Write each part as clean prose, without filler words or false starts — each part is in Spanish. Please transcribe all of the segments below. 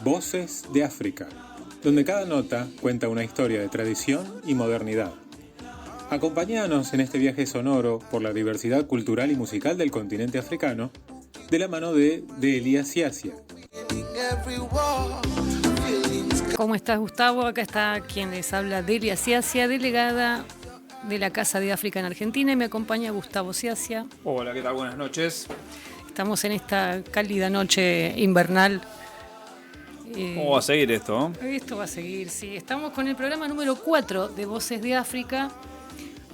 Voces de África, donde cada nota cuenta una historia de tradición y modernidad. Acompáñanos en este viaje sonoro por la diversidad cultural y musical del continente africano, de la mano de Delia Siasia. ¿Cómo estás, Gustavo? Acá está quien les habla, Delia Siasia, delegada de la Casa de África en Argentina, y me acompaña Gustavo Siasia. Hola, ¿qué tal? Buenas noches. Estamos en esta cálida noche invernal. ¿Cómo va a seguir esto? Esto va a seguir, sí. Estamos con el programa número 4 de Voces de África.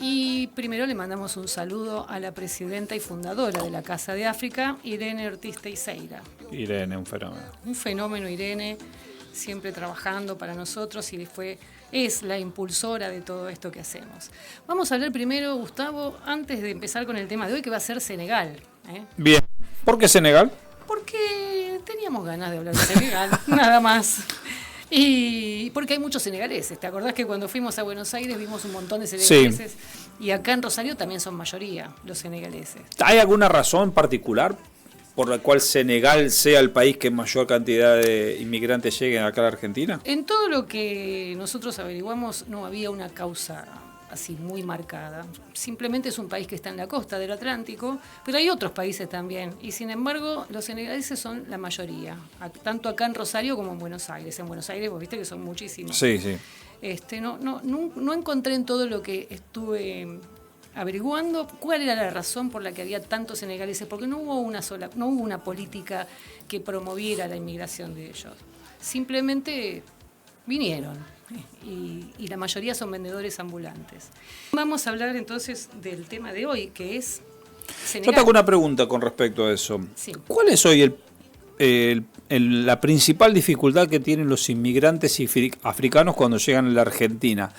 Y primero le mandamos un saludo a la presidenta y fundadora de la Casa de África, Irene Ortiz Teixeira. Irene, un fenómeno. Un fenómeno, Irene, siempre trabajando para nosotros y es la impulsora de todo esto que hacemos. Vamos a hablar primero, Gustavo, antes de empezar con el tema de hoy, que va a ser Senegal. Bien. ¿Por qué Senegal? Porque teníamos ganas de hablar de Senegal, nada más. Y porque hay muchos senegaleses. ¿Te acordás que cuando fuimos a Buenos Aires vimos un montón de senegaleses? Sí. Y acá en Rosario también son mayoría los senegaleses. ¿Hay alguna razón particular por la cual Senegal sea el país que mayor cantidad de inmigrantes lleguen acá a la Argentina? En todo lo que nosotros averiguamos no había una causa así muy marcada. Simplemente es un país que está en la costa del Atlántico, pero hay otros países también. Y sin embargo, los senegaleses son la mayoría, tanto acá en Rosario como en Buenos Aires. En Buenos Aires vos viste que son muchísimos. Sí, sí. No encontré en todo lo que estuve averiguando cuál era la razón por la que había tantos senegaleses, porque no hubo una política que promoviera la inmigración de ellos. Simplemente vinieron. Y la mayoría son vendedores ambulantes. Vamos a hablar entonces del tema de hoy, que es Senegal. Yo te hago una pregunta con respecto a eso. Sí. ¿Cuál es hoy la principal dificultad que tienen los inmigrantes africanos cuando llegan a la Argentina?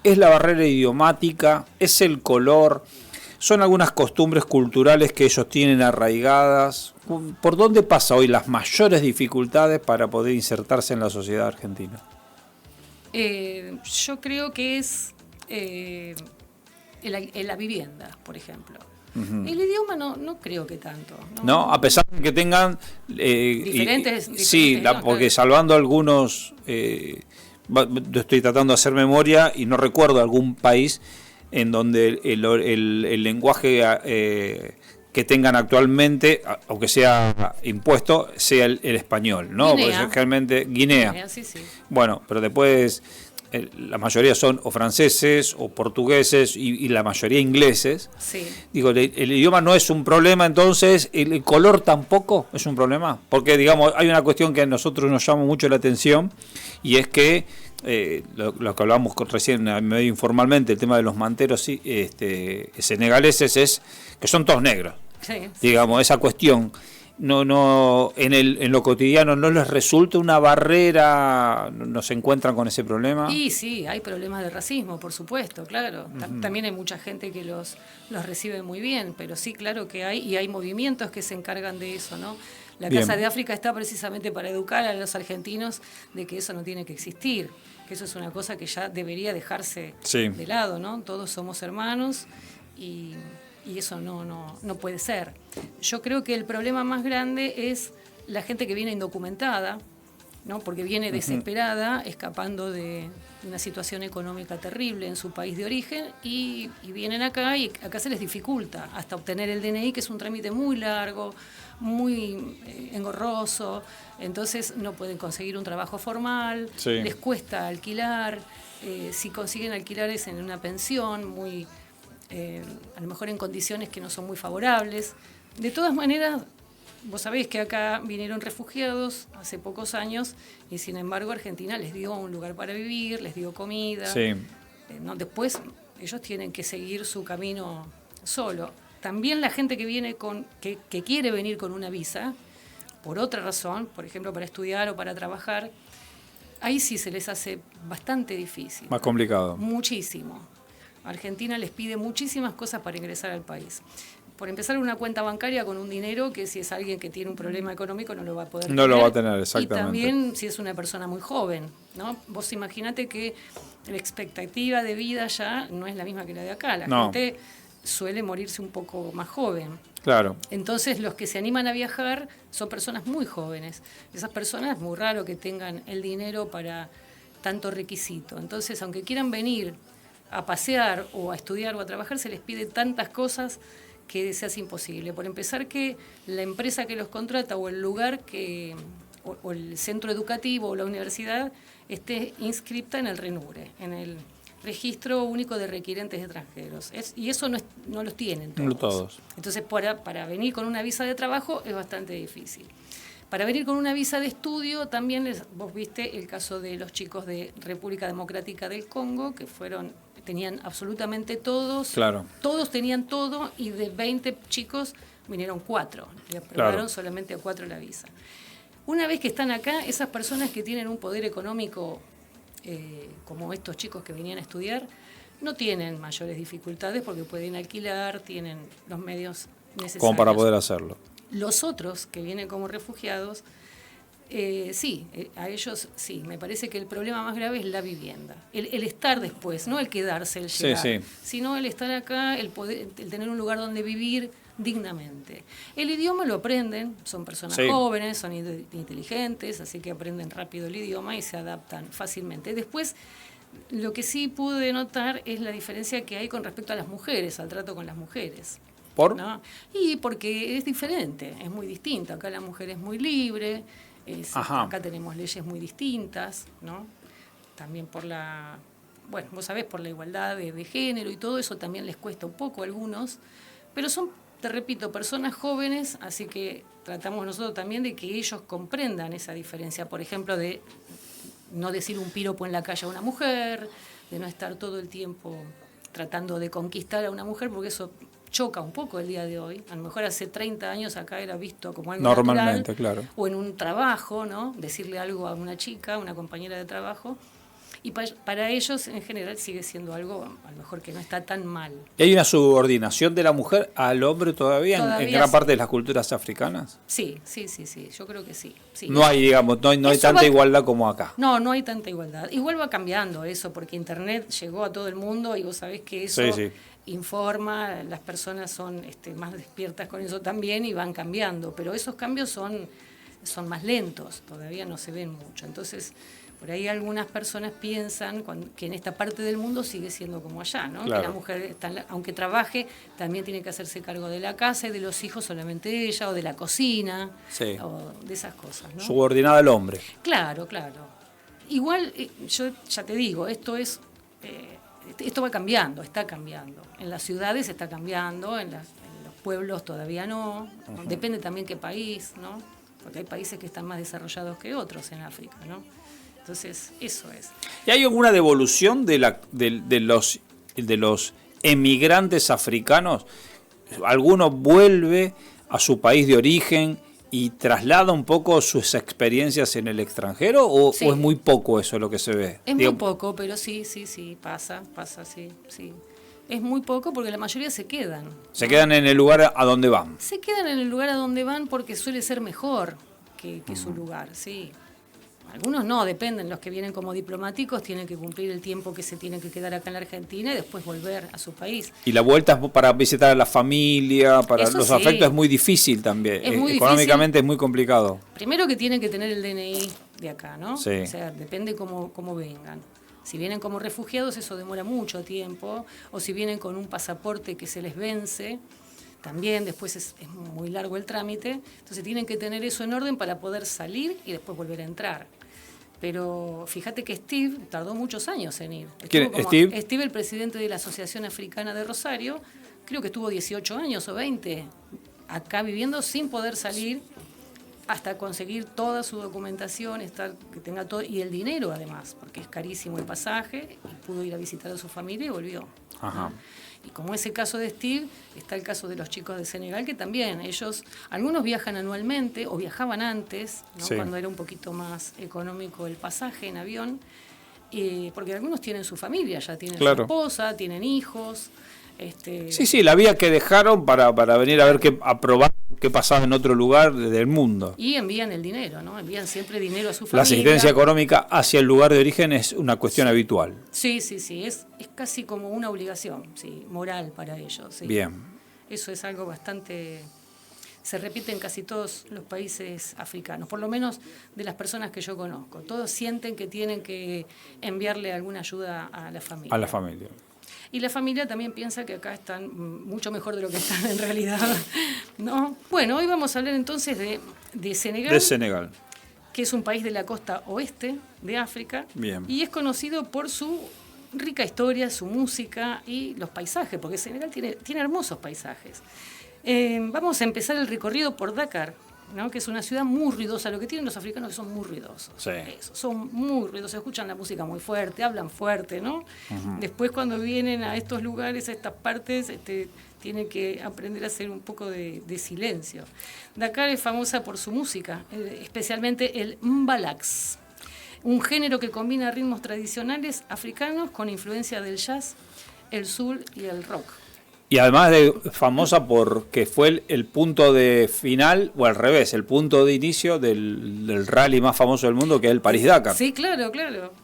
¿Es la barrera idiomática? ¿Es el color? ¿Son algunas costumbres culturales que ellos tienen arraigadas? ¿Por dónde pasa hoy las mayores dificultades para poder insertarse en la sociedad argentina? Yo creo que es la vivienda, por ejemplo. Uh-huh. El idioma no creo que tanto. No, a pesar de que tengan... diferentes sí, porque salvando algunos... estoy tratando de hacer memoria y no recuerdo algún país en donde el lenguaje que tengan actualmente, aunque sea impuesto, sea el español, ¿no? Guinea. Porque realmente Guinea. Sí, sí. Bueno, pero después la mayoría son o franceses o portugueses y la mayoría ingleses. Sí. Digo, el idioma no es un problema, entonces el color tampoco es un problema, porque digamos hay una cuestión que a nosotros nos llama mucho la atención y es que lo que hablamos recién medio informalmente, el tema de los manteros senegaleses es que son todos negros. Sí. Digamos, esa cuestión no en lo cotidiano no les resulta una barrera, no se encuentran con ese problema. Y sí, hay problemas de racismo, por supuesto, claro. Uh-huh. También hay mucha gente que los recibe muy bien, pero sí, claro que hay movimientos que se encargan de eso, ¿no? La Casa de África está precisamente para educar a los argentinos de que eso no tiene que existir, que eso es una cosa que ya debería dejarse de lado, ¿no? Todos somos hermanos y eso no puede ser. Yo creo que el problema más grande es la gente que viene indocumentada, ¿no? Porque viene desesperada, escapando de una situación económica terrible en su país de origen y vienen acá y acá se les dificulta hasta obtener el DNI, que es un trámite muy largo, muy engorroso, entonces no pueden conseguir un trabajo formal, les cuesta alquilar, si consiguen alquilar es en una pensión muy... a lo mejor en condiciones que no son muy favorables. De todas maneras, vos sabés que acá vinieron refugiados hace pocos años y sin embargo Argentina les dio un lugar para vivir, les dio comida. Sí. Después ellos tienen que seguir su camino solo. También la gente que viene que quiere venir con una visa, por otra razón, por ejemplo para estudiar o para trabajar, ahí sí se les hace bastante difícil. Más complicado. Muchísimo. Argentina les pide muchísimas cosas para ingresar al país. Por empezar, una cuenta bancaria con un dinero que si es alguien que tiene un problema económico no lo va a poder tener. No lo va a tener, exactamente. Y también si es una persona muy joven, ¿no? Vos imaginate que la expectativa de vida ya no es la misma que la de acá. La gente suele morirse un poco más joven. Claro. Entonces los que se animan a viajar son personas muy jóvenes. Esas personas es muy raro que tengan el dinero para tanto requisito. Entonces, aunque quieran venir a pasear o a estudiar o a trabajar, se les pide tantas cosas que se hace imposible. Por empezar, que la empresa que los contrata o el lugar o el centro educativo o la universidad esté inscripta en el RENURE, en el Registro Único de Requirentes Extranjeros. Y eso no los tienen todos. No todos. Entonces, para venir con una visa de trabajo es bastante difícil. Para venir con una visa de estudio, también vos viste el caso de los chicos de República Democrática del Congo, que tenían absolutamente todos, claro. Todos tenían todo, y de 20 chicos vinieron 4, le aprobaron solamente a 4 la visa. Una vez que están acá, esas personas que tienen un poder económico, como estos chicos que venían a estudiar, no tienen mayores dificultades porque pueden alquilar, tienen los medios necesarios. Como para poder hacerlo. Los otros que vienen como refugiados, a ellos sí, me parece que el problema más grave es la vivienda. El estar después, no el quedarse, el llegar, sino el estar acá, el tener un lugar donde vivir dignamente. El idioma lo aprenden, son personas jóvenes, son inteligentes, así que aprenden rápido el idioma y se adaptan fácilmente. Después, lo que sí pude notar es la diferencia que hay con respecto a las mujeres, al trato con las mujeres. ¿Por? ¿No? Y porque es diferente, es muy distinto. Acá la mujer es muy libre, acá tenemos leyes muy distintas, ¿no? También vos sabés, por la igualdad de género y todo eso también les cuesta un poco a algunos, pero son, te repito, personas jóvenes, así que tratamos nosotros también de que ellos comprendan esa diferencia. Por ejemplo, de no decir un piropo en la calle a una mujer, de no estar todo el tiempo tratando de conquistar a una mujer, porque eso choca un poco el día de hoy. A lo mejor hace 30 años acá era visto como algo normalmente natural, claro. O en un trabajo, ¿no? Decirle algo a una chica, una compañera de trabajo. Y para ellos, en general, sigue siendo algo, a lo mejor, que no está tan mal. ¿Y hay una subordinación de la mujer al hombre todavía en gran parte de las culturas africanas? Sí, yo creo que sí. No hay, digamos, no hay tanta igualdad como acá. No hay tanta igualdad. Igual va cambiando eso, porque Internet llegó a todo el mundo y vos sabés que eso informa, las personas son más despiertas con eso también y van cambiando, pero esos cambios son más lentos, todavía no se ven mucho. Entonces, por ahí algunas personas piensan que en esta parte del mundo sigue siendo como allá, ¿no? Claro. Que la mujer, aunque trabaje, también tiene que hacerse cargo de la casa y de los hijos solamente ella, o de la cocina, o de esas cosas, ¿no? Subordinada al hombre. Claro. Igual, yo ya te digo, esto va cambiando, está cambiando. En las ciudades está cambiando, en los pueblos todavía no. Uh-huh. Depende también qué país, ¿no? Porque hay países que están más desarrollados que otros en África, ¿no? Entonces, eso es. ¿Y hay alguna devolución de los emigrantes africanos? ¿Alguno vuelve a su país de origen y traslada un poco sus experiencias en el extranjero? ¿O es muy poco eso lo que se ve? Muy poco, pero sí, pasa, sí. Es muy poco porque la mayoría se quedan. ¿Se quedan en el lugar a donde van? Se quedan en el lugar a donde van porque suele ser mejor que su lugar, sí. Algunos no, dependen. Los que vienen como diplomáticos tienen que cumplir el tiempo que se tienen que quedar acá en la Argentina y después volver a su país. Y la vuelta para visitar a la familia, para eso los afectos, es muy difícil también. Económicamente difícil. Es muy complicado. Primero que tienen que tener el DNI de acá, ¿no? Sí. O sea, depende cómo vengan. Si vienen como refugiados, eso demora mucho tiempo. O si vienen con un pasaporte que se les vence, también después es muy largo el trámite. Entonces tienen que tener eso en orden para poder salir y después volver a entrar. Pero fíjate que Steve tardó muchos años en ir. ¿Steve? Steve, el presidente de la Asociación Africana de Rosario, creo que estuvo 18 años o 20 acá viviendo sin poder salir hasta conseguir toda su documentación, que tenga todo, y el dinero además, porque es carísimo el pasaje, y pudo ir a visitar a su familia y volvió. Ajá. Y como ese caso de Steve, está el caso de los chicos de Senegal, que también algunos viajan anualmente, o viajaban antes, ¿no? Cuando era un poquito más económico el pasaje en avión, porque algunos tienen su familia, ya tienen su esposa, tienen hijos. Sí, la vía que dejaron para venir a ver a probar que pasaba en otro lugar del mundo. Y envían el dinero, ¿no? Envían siempre dinero a su familia. La asistencia económica hacia el lugar de origen es una cuestión habitual. Sí, es casi como una obligación, sí, moral para ellos. Sí. Bien. Eso es algo bastante... Se repite en casi todos los países africanos, por lo menos de las personas que yo conozco. Todos sienten que tienen que enviarle alguna ayuda a la familia. A la familia. Y la familia también piensa que acá están mucho mejor de lo que están en realidad, ¿no? Bueno, hoy vamos a hablar entonces de Senegal. De Senegal. Que es un país de la costa oeste de África. Bien. Y es conocido por su rica historia, su música y los paisajes, porque Senegal tiene hermosos paisajes. Vamos a empezar el recorrido por Dakar, ¿no? Que es una ciudad muy ruidosa. Lo que tienen los africanos es que son muy ruidosos. Sí. Son muy ruidosos, escuchan la música muy fuerte, hablan fuerte, ¿no? Uh-huh. Después cuando vienen a estos lugares, a estas partes, tienen que aprender a hacer un poco de silencio. Dakar es famosa por su música, especialmente el mbalax, un género que combina ritmos tradicionales africanos con influencia del jazz, el soul y el rock. Y además de famosa porque fue el punto de final, o al revés, el punto de inicio del rally más famoso del mundo, que es el París-Dakar. Sí, claro,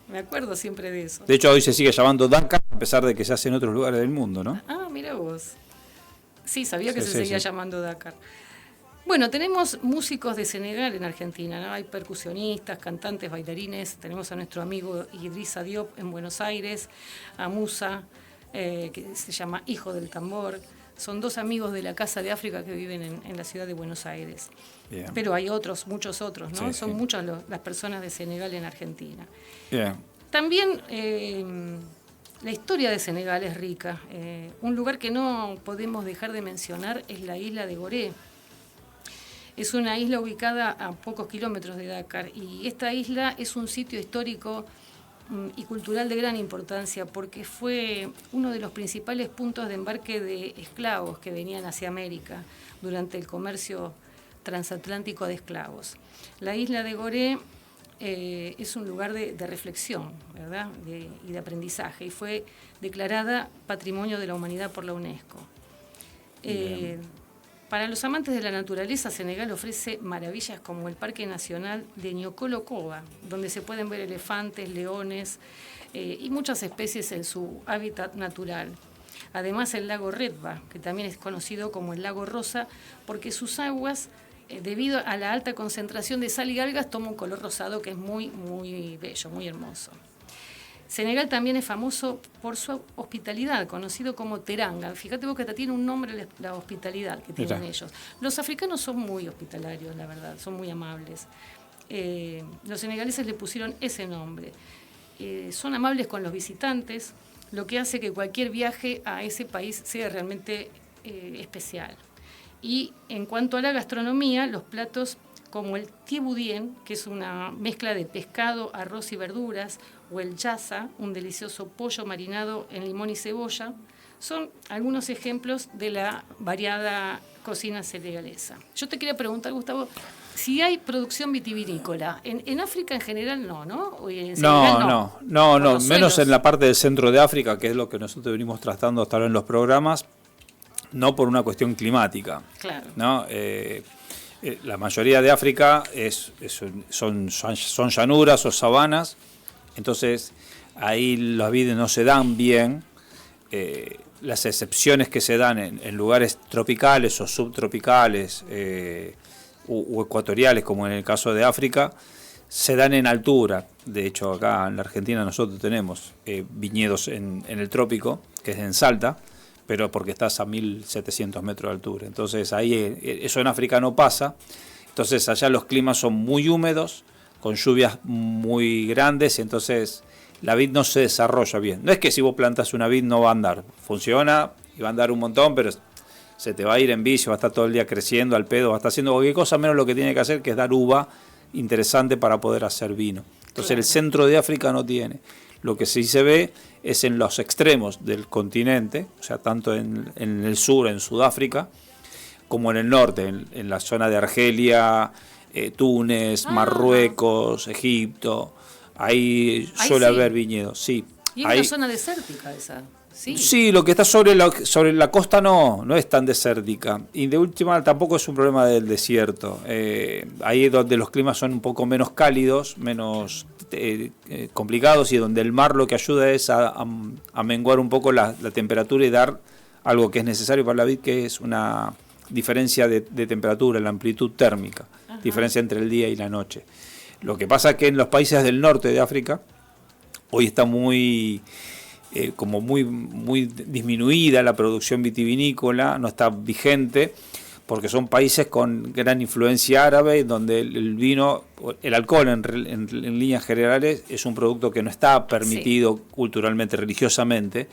me acuerdo siempre de eso. De hecho, hoy se sigue llamando Dakar, a pesar de que se hace en otros lugares del mundo, ¿no? Ah, mira vos. Sí, sabía que se seguía llamando Dakar. Bueno, tenemos músicos de Senegal en Argentina, ¿no? Hay percusionistas, cantantes, bailarines. Tenemos a nuestro amigo Idrissa Diop en Buenos Aires, a Musa, que se llama Hijo del Tambor. Son dos amigos de la Casa de África que viven en la ciudad de Buenos Aires. Bien. Pero hay otros, muchos otros, ¿no? Son muchas las personas de Senegal en Argentina. Bien. También la historia de Senegal es rica. Un lugar que no podemos dejar de mencionar es la isla de Gorée. Es una isla ubicada a pocos kilómetros de Dakar y esta isla es un sitio histórico y cultural de gran importancia porque fue uno de los principales puntos de embarque de esclavos que venían hacia América durante el comercio transatlántico de esclavos. La isla de Gorée es un lugar de reflexión, ¿verdad? Y de aprendizaje y fue declarada Patrimonio de la Humanidad por la UNESCO. Para los amantes de la naturaleza, Senegal ofrece maravillas como el Parque Nacional de Niokolo-Koba, donde se pueden ver elefantes, leones y muchas especies en su hábitat natural. Además, el lago Redba, que también es conocido como el lago Rosa, porque sus aguas, debido a la alta concentración de sal y algas, toman un color rosado que es muy, muy bello, muy hermoso. Senegal también es famoso por su hospitalidad, conocido como Teranga. Fíjate vos que tiene un nombre la hospitalidad que tienen ellos. Los africanos son muy hospitalarios, la verdad, son muy amables. Los senegaleses le pusieron ese nombre. Son amables con los visitantes, lo que hace que cualquier viaje a ese país sea realmente especial. Y en cuanto a la gastronomía, los platos como el tieboudien, que es una mezcla de pescado, arroz y verduras, o el yassa, un delicioso pollo marinado en limón y cebolla, son algunos ejemplos de la variada cocina senegalesa. Yo te quería preguntar, Gustavo, si hay producción vitivinícola. En África en general no, ¿no? O en Senegal, no, menos en la parte del centro de África, que es lo que nosotros venimos tratando hasta ahora en los programas, no por una cuestión climática. Claro. ¿No? La mayoría de África son llanuras o sabanas, entonces ahí las vides no se dan bien. Las excepciones que se dan en lugares tropicales o subtropicales u ecuatoriales, como en el caso de África, se dan en altura. De hecho, acá en la Argentina nosotros tenemos viñedos en el trópico, que es en Salta, pero porque estás a 1.700 metros de altura. Entonces ahí eso en África no pasa. Entonces allá los climas son muy húmedos, con lluvias muy grandes, entonces la vid no se desarrolla bien. No es que si vos plantas una vid no va a andar, funciona y va a andar un montón, pero se te va a ir en vicio, va a estar todo el día creciendo al pedo, va a estar haciendo cualquier cosa menos lo que tiene que hacer, que es dar uva interesante para poder hacer vino. Entonces el centro de África no tiene. Lo que sí se ve es en los extremos del continente, o sea, tanto en el sur, en Sudáfrica, como en el norte, en la zona de Argelia, Túnez, Marruecos, Egipto. Ahí suele haber viñedos, sí. Y es una zona desértica esa. Sí, lo que está sobre la costa no es tan desértica. Y de última tampoco es un problema del desierto. Ahí es donde los climas son un poco menos cálidos, menos complicados, y donde el mar lo que ayuda es a menguar un poco la temperatura y dar algo que es necesario para la vid, que es una diferencia de temperatura, la amplitud térmica, diferencia entre el día y la noche. Lo que pasa es que en los países del norte de África hoy está muy disminuida la producción vitivinícola, no está vigente, porque son países con gran influencia árabe, donde el vino, el alcohol en líneas generales es un producto que no está permitido culturalmente, religiosamente.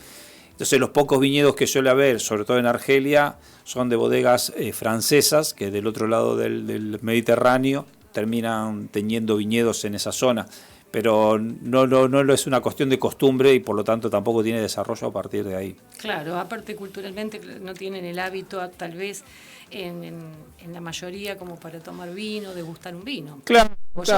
Entonces los pocos viñedos que suele haber, sobre todo en Argelia, son de bodegas francesas, que del otro lado del Mediterráneo terminan teniendo viñedos en esa zona. Pero no es una cuestión de costumbre y por lo tanto tampoco tiene desarrollo a partir de ahí. Claro, aparte culturalmente no tienen el hábito tal vez en la mayoría como para tomar vino, degustar un vino. Claro,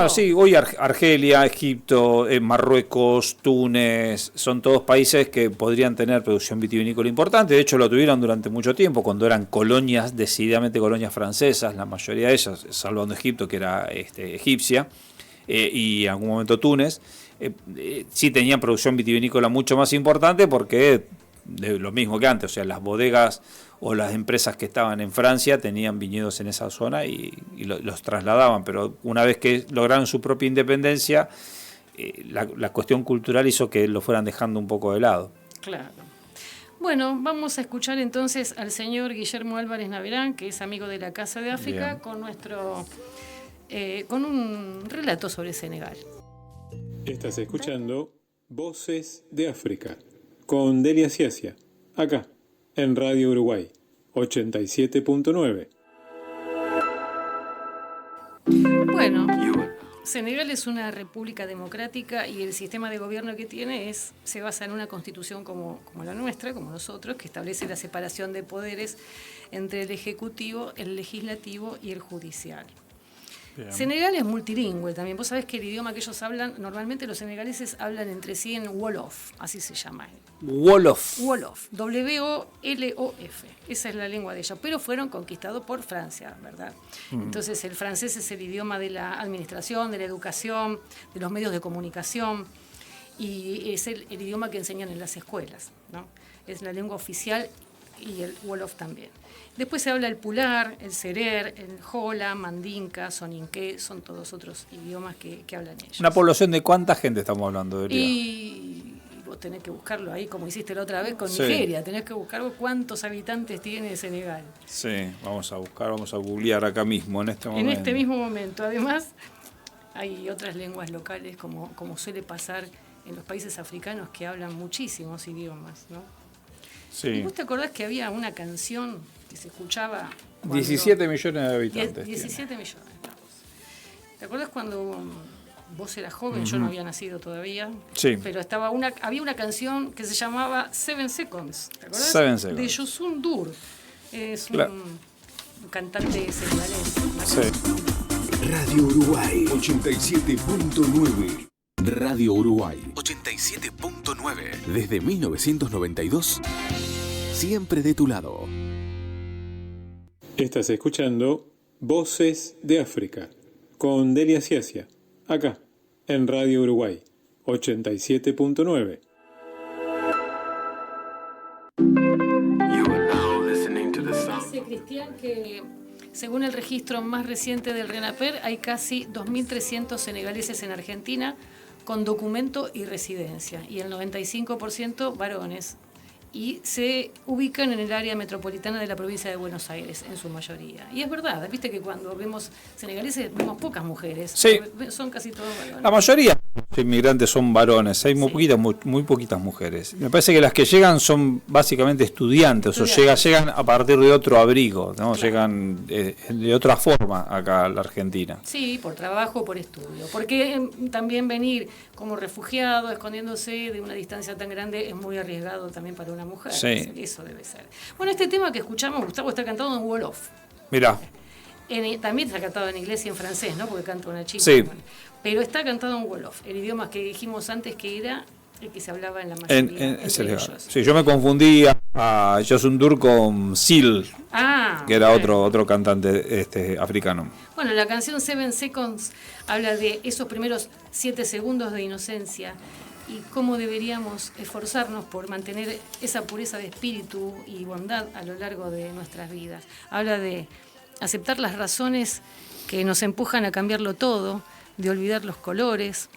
sí, hoy Argelia, Egipto, Marruecos, Túnez, son todos países que podrían tener producción vitivinícola importante. De hecho lo tuvieron durante mucho tiempo, cuando eran colonias, decididamente colonias francesas, la mayoría de ellas, salvando Egipto, que era egipcia. Y en algún momento Túnez, sí tenían producción vitivinícola mucho más importante, porque de lo mismo que antes, o sea, las bodegas o las empresas que estaban en Francia tenían viñedos en esa zona y los trasladaban, pero una vez que lograron su propia independencia, la cuestión cultural hizo que lo fueran dejando un poco de lado. Claro. Bueno, vamos a escuchar entonces al señor Guillermo Álvarez Naverán, que es amigo de la Casa de África, con un relato sobre Senegal. Estás escuchando Voces de África con Delia Ciacia, acá en Radio Uruguay 87.9. Bueno, Senegal es una república democrática y el sistema de gobierno que tiene se basa en una constitución como la nuestra, como nosotros, que establece la separación de poderes entre el ejecutivo, el legislativo y el judicial. Bien. Senegal es multilingüe también. Vos sabés que el idioma que ellos hablan, normalmente los senegaleses hablan entre sí en Wolof, así se llama. Wolof. Wolof, W-O-L-O-F. Esa es la lengua de ellos, pero fueron conquistados por Francia, ¿verdad? Entonces el francés es el idioma de la administración, de la educación, de los medios de comunicación, y es el idioma que enseñan en las escuelas, ¿no? Es la lengua oficial, y el Wolof también. Después se habla el Pular, el Serer, el Jola, Mandinka, Soninké, son todos otros idiomas que hablan ellos. ¿Una población de cuánta gente estamos hablando, Delia? Y vos tenés que buscarlo ahí, como hiciste la otra vez con Nigeria, tenés que buscar cuántos habitantes tiene Senegal. Sí, vamos a googlear acá mismo, en este momento. En este mismo momento. Además, hay otras lenguas locales, como suele pasar en los países africanos, que hablan muchísimos idiomas, ¿no? Sí. ¿Y vos te acordás que había una canción que se escuchaba? 17 millones de habitantes. 17 millones. ¿Te acordás cuando vos eras joven? Yo no había nacido todavía. Sí. Pero había una canción que se llamaba Seven Seconds. ¿Te acordás? 7 Seconds. De Youssou N'Dour. Es un cantante senegalés. Sí. Radio Uruguay 87.9. Radio Uruguay 87.9. Desde 1992, siempre de tu lado. Estás escuchando Voces de África con Delia Ciacia, acá en Radio Uruguay 87.9. Dice Cristian que según el registro más reciente del RENAPER hay casi 2.300 senegaleses en Argentina con documento y residencia, y el 95% varones, y se ubican en el área metropolitana de la provincia de Buenos Aires, en su mayoría. Y es verdad, viste que cuando vemos senegaleses vemos pocas mujeres, sí. Son casi todos varones. La mayoría de los inmigrantes son varones, hay muy poquitas mujeres. Me parece que las que llegan son básicamente estudiantes. O llegan a partir de otro abrigo, ¿no? Claro. Llegan de otra forma acá a la Argentina. Sí, por trabajo, por estudio. Porque también venir como refugiado, escondiéndose de una distancia tan grande, es muy arriesgado también para una mujer. Sí. Eso debe ser. Bueno, este tema que escuchamos, Gustavo, está cantado en Wolof. Mirá. También está cantado en inglés y en francés, ¿no? Porque canta una chica. Sí. Bueno, pero está cantado en Wolof, el idioma que dijimos antes que era el que se hablaba en la mayoría entre ellos. Sí, yo me confundía a Yosundur con Seal, que era otro cantante africano. Bueno, la canción 7 Seconds habla de esos primeros 7 segundos de inocencia y cómo deberíamos esforzarnos por mantener esa pureza de espíritu y bondad a lo largo de nuestras vidas. Habla de aceptar las razones que nos empujan a cambiarlo todo, de olvidar los colores,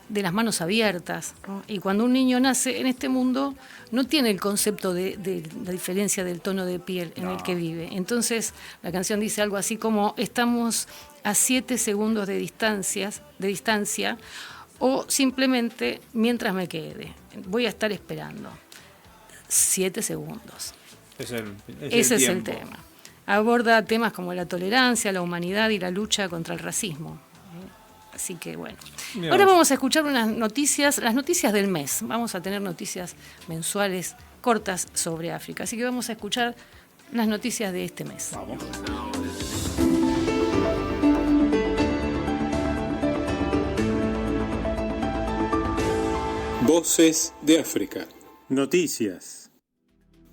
de las manos abiertas, ¿no? Y cuando un niño nace en este mundo no tiene el concepto de la diferencia del tono de piel en el que vive. Entonces la canción dice algo así como: estamos a 7 segundos de distancia o simplemente mientras me quede. Voy a estar esperando 7 segundos. Ese es el tema. Aborda temas como la tolerancia, la humanidad y la lucha contra el racismo. Así que bueno. Ahora vamos a escuchar unas noticias, las noticias del mes. Vamos a tener noticias mensuales cortas sobre África. Así que vamos a escuchar las noticias de este mes. Vamos. Voces de África. Noticias.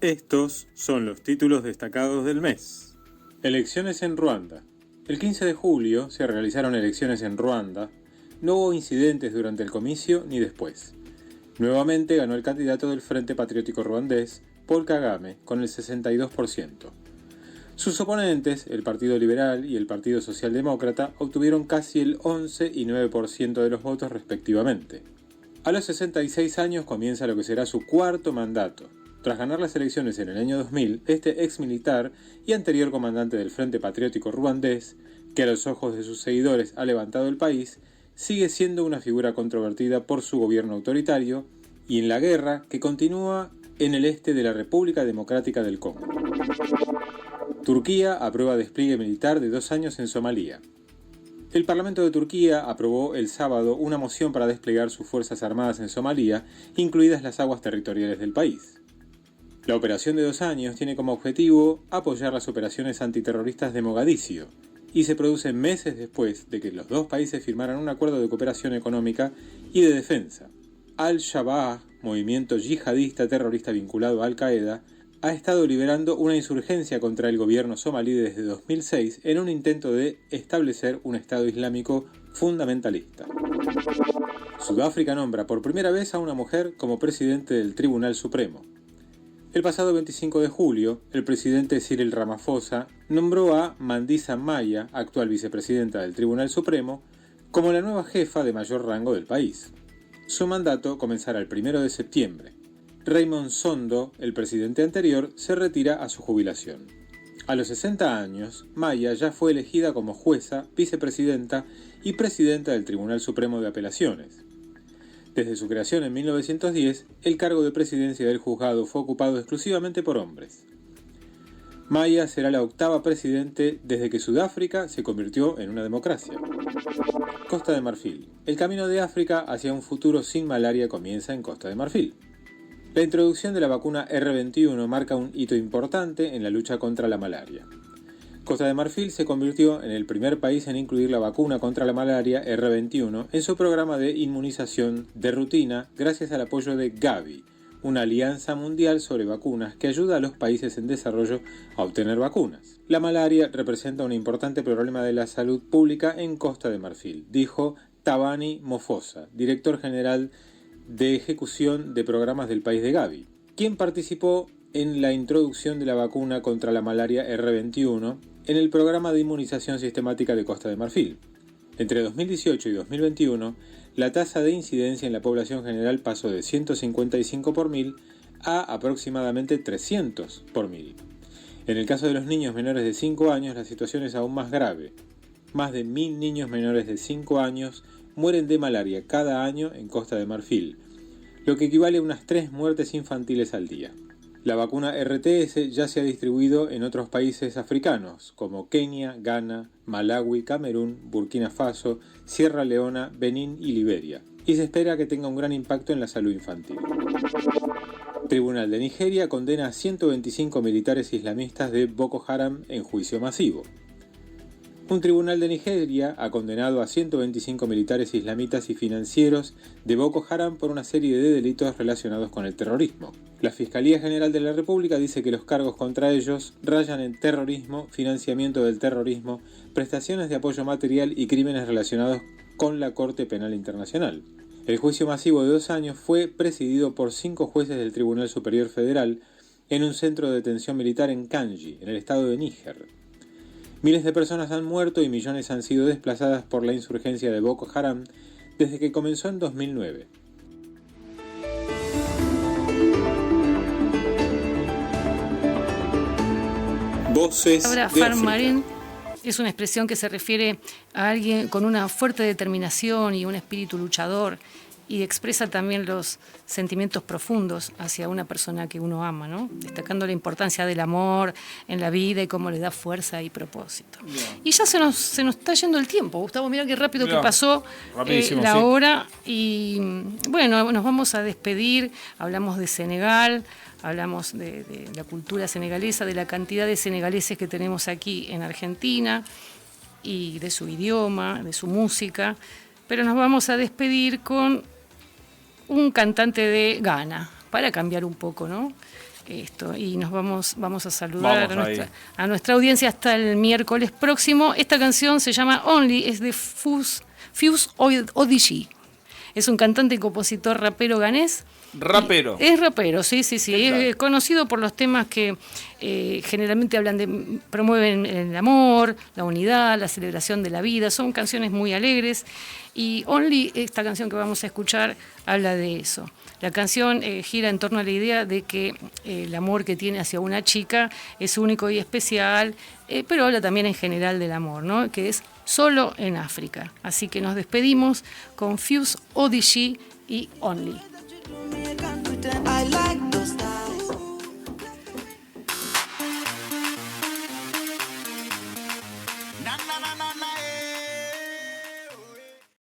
Estos son los títulos destacados del mes. Elecciones en Ruanda. El 15 de julio se realizaron elecciones en Ruanda. No hubo incidentes durante el comicio ni después. Nuevamente ganó el candidato del Frente Patriótico Ruandés, Paul Kagame, con el 62%. Sus oponentes, el Partido Liberal y el Partido Socialdemócrata, obtuvieron casi el 11 y 9% de los votos respectivamente. A los 66 años comienza lo que será su cuarto mandato. Tras ganar las elecciones en el año 2000, este ex militar y anterior comandante del Frente Patriótico Ruandés, que a los ojos de sus seguidores ha levantado el país, sigue siendo una figura controvertida por su gobierno autoritario y en la guerra que continúa en el este de la República Democrática del Congo. Turquía aprueba despliegue militar de 2 años en Somalia. El Parlamento de Turquía aprobó el sábado una moción para desplegar sus fuerzas armadas en Somalia, incluidas las aguas territoriales del país. La operación de 2 años tiene como objetivo apoyar las operaciones antiterroristas de Mogadiscio y se produce meses después de que los dos países firmaran un acuerdo de cooperación económica y de defensa. Al-Shabaab, movimiento yihadista terrorista vinculado a Al-Qaeda, ha estado liderando una insurgencia contra el gobierno somalí desde 2006 en un intento de establecer un Estado Islámico fundamentalista. Sudáfrica nombra por primera vez a una mujer como presidente del Tribunal Supremo. El pasado 25 de julio, el presidente Cyril Ramaphosa nombró a Mandisa Maya, actual vicepresidenta del Tribunal Supremo, como la nueva jefa de mayor rango del país. Su mandato comenzará el 1 de septiembre. Raymond Zondo, el presidente anterior, se retira a su jubilación. A los 60 años, Maya ya fue elegida como jueza, vicepresidenta y presidenta del Tribunal Supremo de Apelaciones. Desde su creación en 1910, el cargo de presidencia del juzgado fue ocupado exclusivamente por hombres. Maya será la 8ª presidente desde que Sudáfrica se convirtió en una democracia. Costa de Marfil. El camino de África hacia un futuro sin malaria comienza en Costa de Marfil. La introducción de la vacuna R21 marca un hito importante en la lucha contra la malaria. Costa de Marfil se convirtió en el primer país en incluir la vacuna contra la malaria R21 en su programa de inmunización de rutina gracias al apoyo de Gavi, una alianza mundial sobre vacunas que ayuda a los países en desarrollo a obtener vacunas. La malaria representa un importante problema de la salud pública en Costa de Marfil, dijo Thabani Mofosa, director general de ejecución de programas del país de Gavi, quien participó en la introducción de la vacuna contra la malaria R21 en el programa de inmunización sistemática de Costa de Marfil. Entre 2018 y 2021, la tasa de incidencia en la población general pasó de 155 por 1000 a aproximadamente 300 por 1000. En el caso de los niños menores de 5 años, la situación es aún más grave. Más de 1000 niños menores de 5 años mueren de malaria cada año en Costa de Marfil, lo que equivale a unas 3 muertes infantiles al día. La vacuna RTS ya se ha distribuido en otros países africanos, como Kenia, Ghana, Malawi, Camerún, Burkina Faso, Sierra Leona, Benín y Liberia, y se espera que tenga un gran impacto en la salud infantil. Tribunal de Nigeria condena a 125 militares islamistas de Boko Haram en juicio masivo. Un tribunal de Nigeria ha condenado a 125 militares islamitas y financieros de Boko Haram por una serie de delitos relacionados con el terrorismo. La Fiscalía General de la República dice que los cargos contra ellos rayan en terrorismo, financiamiento del terrorismo, prestaciones de apoyo material y crímenes relacionados con la Corte Penal Internacional. El juicio masivo de 2 años fue presidido por 5 jueces del Tribunal Superior Federal en un centro de detención militar en Kanji, en el estado de Níger. Miles de personas han muerto y millones han sido desplazadas por la insurgencia de Boko Haram desde que comenzó en 2009. Voces Ahora, de Farmarín es una expresión que se refiere a alguien con una fuerte determinación y un espíritu luchador, y expresa también los sentimientos profundos hacia una persona que uno ama, ¿no? Destacando la importancia del amor en la vida y cómo le da fuerza y propósito. Bien. Y ya se nos está yendo el tiempo, Gustavo, mira qué rápido que pasó la hora. Y bueno, nos vamos a despedir. Hablamos de Senegal, hablamos de la cultura senegalesa, de la cantidad de senegaleses que tenemos aquí en Argentina y de su idioma, de su música. Pero nos vamos a despedir con un cantante de Ghana, para cambiar un poco, ¿no? Y nos vamos a saludar a nuestra audiencia hasta el miércoles próximo. Esta canción se llama Only, es de Fuse Odyssey. Es un cantante y compositor rapero ganés. Rapero. Es rapero, sí. Es conocido por los temas que generalmente promueven el amor, la unidad, la celebración de la vida. Son canciones muy alegres. Y Only, esta canción que vamos a escuchar, habla de eso. La canción gira en torno a la idea de que el amor que tiene hacia una chica es único y especial, pero habla también en general del amor, ¿no? Que es solo en África. Así que nos despedimos con Fuse Odyssey y Only.